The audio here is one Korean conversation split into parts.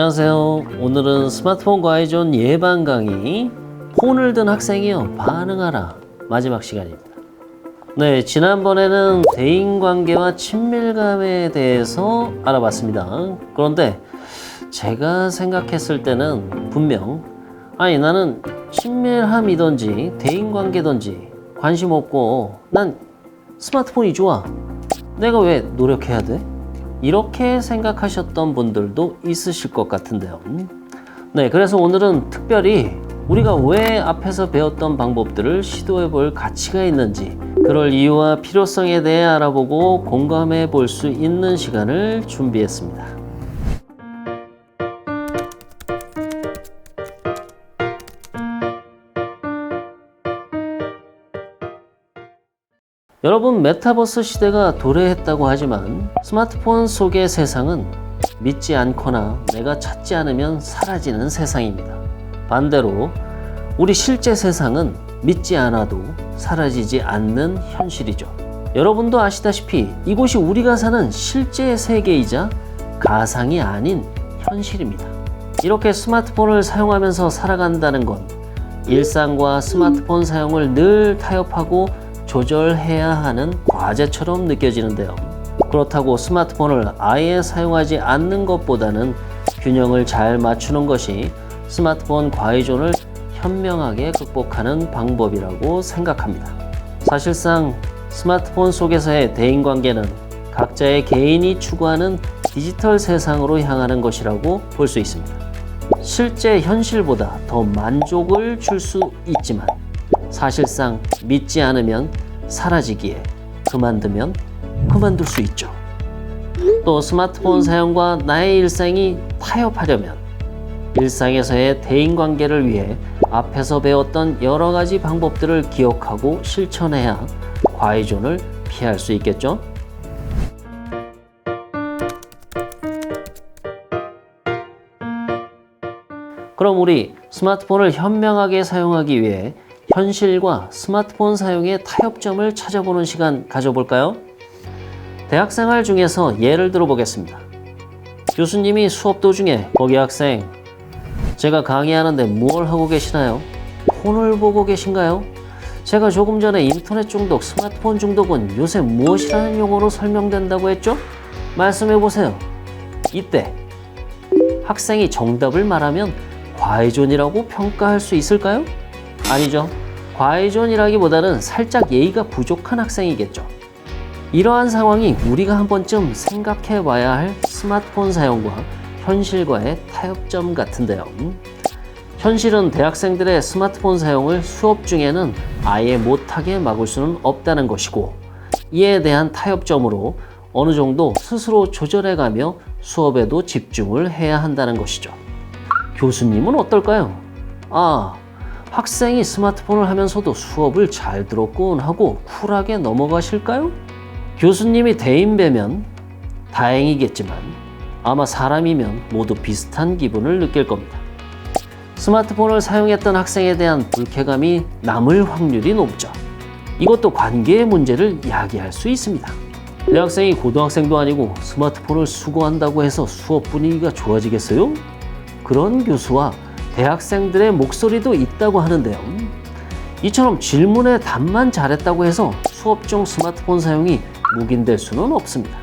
안녕하세요. 오늘은 스마트폰 과외존 예방 강의 폰을 든 학생이요 반응하라 마지막 시간입니다. 네, 지난번에는 대인관계와 친밀감에 대해서 알아봤습니다. 그런데 제가 생각했을 때는 분명 나는 친밀함이든지 대인관계든지 관심 없고 난 스마트폰이 좋아. 내가 왜 노력해야 돼? 이렇게 생각하셨던 분들도 있으실 것 같은데요. 네, 그래서 오늘은 특별히 우리가 왜 앞에서 배웠던 방법들을 시도해 볼 가치가 있는지, 그럴 이유와 필요성에 대해 알아보고 공감해 볼 수 있는 시간을 준비했습니다. 여러분, 메타버스 시대가 도래했다고 하지만 스마트폰 속의 세상은 믿지 않거나 내가 찾지 않으면 사라지는 세상입니다. 반대로 우리 실제 세상은 믿지 않아도 사라지지 않는 현실이죠. 여러분도 아시다시피 이곳이 우리가 사는 실제 세계이자 가상이 아닌 현실입니다. 이렇게 스마트폰을 사용하면서 살아간다는 건 일상과 스마트폰 사용을 늘 타협하고 조절해야 하는 과제처럼 느껴지는데요. 그렇다고 스마트폰을 아예 사용하지 않는 것보다는 균형을 잘 맞추는 것이 스마트폰 과의존을 현명하게 극복하는 방법이라고 생각합니다. 사실상 스마트폰 속에서의 대인관계는 각자의 개인이 추구하는 디지털 세상으로 향하는 것이라고 볼 수 있습니다. 실제 현실보다 더 만족을 줄 수 있지만 사실상 믿지 않으면 사라지기에 그만두면 그만둘 수 있죠. 또 스마트폰 사용과 나의 일상이 타협하려면 일상에서의 대인관계를 위해 앞에서 배웠던 여러 가지 방법들을 기억하고 실천해야 과의존을 피할 수 있겠죠. 그럼 우리 스마트폰을 현명하게 사용하기 위해 현실과 스마트폰 사용의 타협점을 찾아보는 시간 가져볼까요? 대학생활 중에서 예를 들어 보겠습니다. 교수님이 수업 도중에 거기 학생, 제가 강의하는데 뭘 하고 계시나요? 폰을 보고 계신가요? 제가 조금 전에 인터넷 중독, 스마트폰 중독은 요새 무엇이라는 용어로 설명된다고 했죠? 말씀해 보세요. 이때 학생이 정답을 말하면 과의존이라고 평가할 수 있을까요? 아니죠. 과의존이라기보다는 살짝 예의가 부족한 학생이겠죠. 이러한 상황이 우리가 한 번쯤 생각해 봐야 할 스마트폰 사용과 현실과의 타협점 같은데요. 현실은 대학생들의 스마트폰 사용을 수업 중에는 아예 못하게 막을 수는 없다는 것이고, 이에 대한 타협점으로 어느 정도 스스로 조절해가며 수업에도 집중을 해야 한다는 것이죠. 교수님은 어떨까요? 학생이 스마트폰을 하면서도 수업을 잘 들었군 하고 쿨하게 넘어가실까요? 교수님이 대인배면 다행이겠지만 아마 사람이면 모두 비슷한 기분을 느낄 겁니다. 스마트폰을 사용했던 학생에 대한 불쾌감이 남을 확률이 높죠. 이것도 관계의 문제를 야기할 수 있습니다. 대학생이 고등학생도 아니고 스마트폰을 수거한다고 해서 수업 분위기가 좋아지겠어요? 그런 교수와 대학생들의 목소리도 있다고 하는데요. 이처럼 질문의 답만 잘했다고 해서 수업 중 스마트폰 사용이 묵인될 수는 없습니다.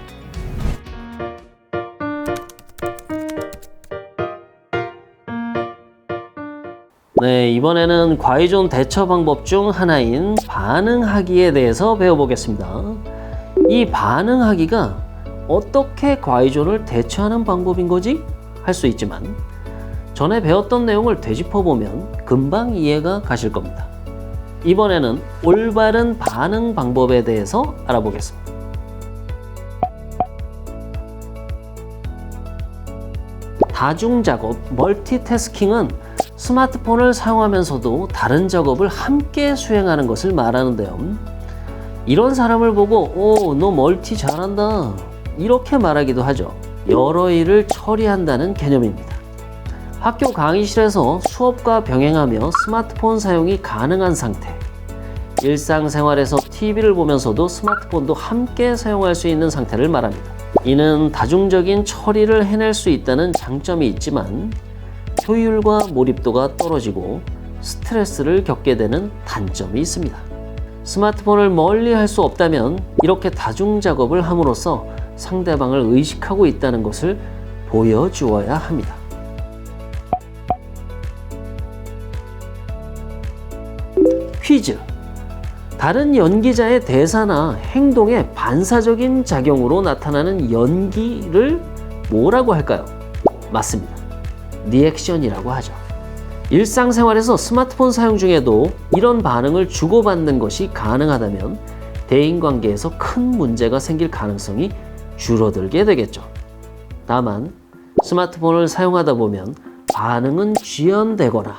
네, 이번에는 과의존 대처 방법 중 하나인 반응하기에 대해서 배워보겠습니다. 이 반응하기가 어떻게 과의존을 대처하는 방법인 거지? 할 수 있지만 전에 배웠던 내용을 되짚어보면 금방 이해가 가실 겁니다. 이번에는 올바른 반응 방법에 대해서 알아보겠습니다. 다중작업, 멀티태스킹은 스마트폰을 사용하면서도 다른 작업을 함께 수행하는 것을 말하는데요. 이런 사람을 보고 너 멀티 잘한다 이렇게 말하기도 하죠. 여러 일을 처리한다는 개념입니다. 학교 강의실에서 수업과 병행하며 스마트폰 사용이 가능한 상태, 일상생활에서 TV를 보면서도 스마트폰도 함께 사용할 수 있는 상태를 말합니다. 이는 다중적인 처리를 해낼 수 있다는 장점이 있지만 효율과 몰입도가 떨어지고 스트레스를 겪게 되는 단점이 있습니다. 스마트폰을 멀리 할 수 없다면 이렇게 다중 작업을 함으로써 상대방을 의식하고 있다는 것을 보여주어야 합니다. 퀴즈. 다른 연기자의 대사나 행동의 반사적인 작용으로 나타나는 연기를 뭐라고 할까요? 맞습니다. 리액션이라고 하죠. 일상생활에서 스마트폰 사용 중에도 이런 반응을 주고받는 것이 가능하다면 대인관계에서 큰 문제가 생길 가능성이 줄어들게 되겠죠. 다만 스마트폰을 사용하다 보면 반응은 지연되거나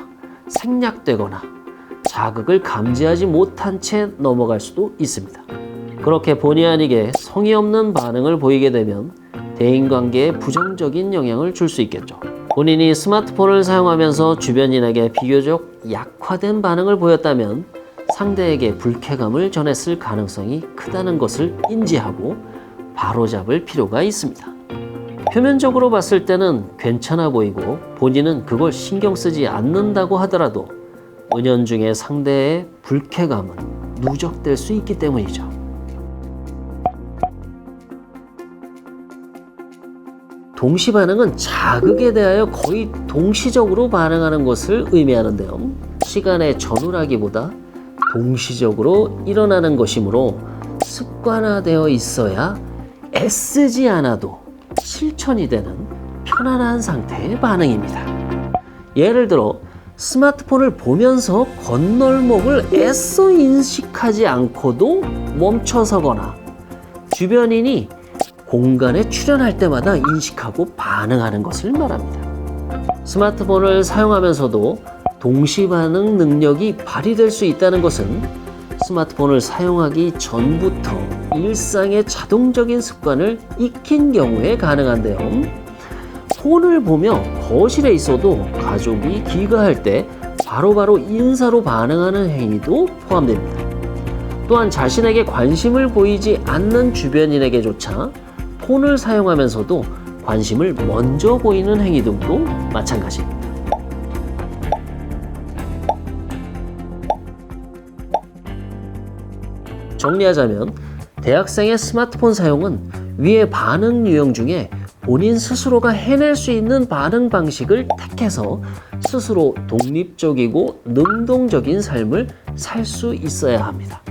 생략되거나 자극을 감지하지 못한 채 넘어갈 수도 있습니다. 그렇게 본의 아니게 성의 없는 반응을 보이게 되면 대인관계에 부정적인 영향을 줄 수 있겠죠. 본인이 스마트폰을 사용하면서 주변인에게 비교적 약화된 반응을 보였다면 상대에게 불쾌감을 전했을 가능성이 크다는 것을 인지하고 바로잡을 필요가 있습니다. 표면적으로 봤을 때는 괜찮아 보이고 본인은 그걸 신경 쓰지 않는다고 하더라도 은연중에 상대의 불쾌감은 누적될 수 있기 때문이죠. 동시 반응은 자극에 대하여 거의 동시적으로 반응하는 것을 의미하는데요. 시간의 전후라기보다 동시적으로 일어나는 것이므로 습관화되어 있어야 애쓰지 않아도 실천이 되는 편안한 상태의 반응입니다. 예를 들어 스마트폰을 보면서 건널목을 애써 인식하지 않고도 멈춰서거나 주변인이 공간에 출현할 때마다 인식하고 반응하는 것을 말합니다. 스마트폰을 사용하면서도 동시 반응 능력이 발휘될 수 있다는 것은 스마트폰을 사용하기 전부터 일상의 자동적인 습관을 익힌 경우에 가능한데요. 폰을 보며 거실에 있어도 가족이 귀가할 때 바로바로 인사로 반응하는 행위도 포함됩니다. 또한 자신에게 관심을 보이지 않는 주변인에게조차 폰을 사용하면서도 관심을 먼저 보이는 행위 등도 마찬가지입니다. 정리하자면 대학생의 스마트폰 사용은 위의 반응 유형 중에 본인 스스로가 해낼 수 있는 반응 방식을 택해서 스스로 독립적이고 능동적인 삶을 살 수 있어야 합니다.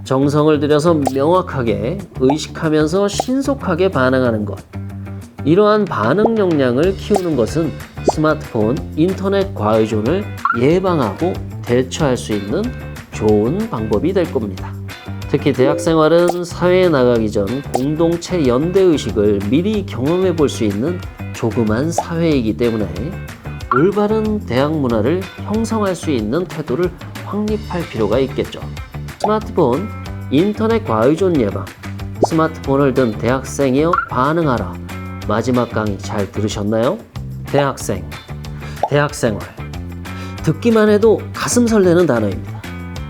정성을 들여서 명확하게 의식하면서 신속하게 반응하는 것. 이러한 반응 역량을 키우는 것은 스마트폰, 인터넷 과의존을 예방하고 대처할 수 있는 좋은 방법이 될 겁니다. 특히 대학생활은 사회에 나가기 전 공동체 연대의식을 미리 경험해 볼 수 있는 조그만 사회이기 때문에 올바른 대학 문화를 형성할 수 있는 태도를 확립할 필요가 있겠죠. 스마트폰, 인터넷 과의존 예방, 스마트폰을 든 대학생이여 반응하라. 마지막 강의 잘 들으셨나요? 대학생, 대학생활. 듣기만 해도 가슴 설레는 단어입니다.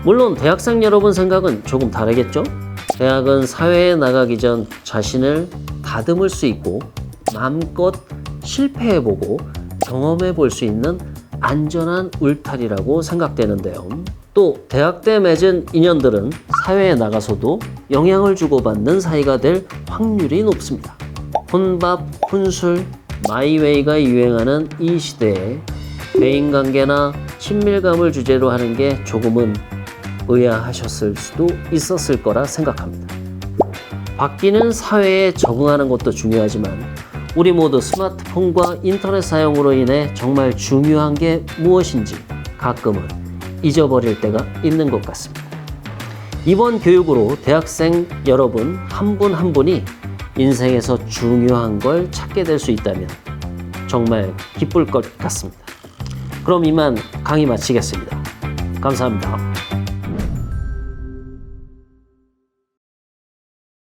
물론 대학생 여러분 생각은 조금 다르겠죠? 대학은 사회에 나가기 전 자신을 다듬을 수 있고 마음껏 실패해보고 경험해볼 수 있는 안전한 울타리라고 생각되는데요. 또 대학 때 맺은 인연들은 사회에 나가서도 영향을 주고받는 사이가 될 확률이 높습니다. 혼밥, 혼술, 마이웨이가 유행하는 이 시대에 대인관계나 친밀감을 주제로 하는 게 조금은 의아하셨을 수도 있었을 거라 생각합니다. 바뀌는 사회에 적응하는 것도 중요하지만 우리 모두 스마트폰과 인터넷 사용으로 인해 정말 중요한 게 무엇인지 가끔은 잊어버릴 때가 있는 것 같습니다. 이번 교육으로 대학생 여러분 한 분 한 분이 인생에서 중요한 걸 찾게 될 수 있다면 정말 기쁠 것 같습니다. 그럼 이만 강의 마치겠습니다. 감사합니다.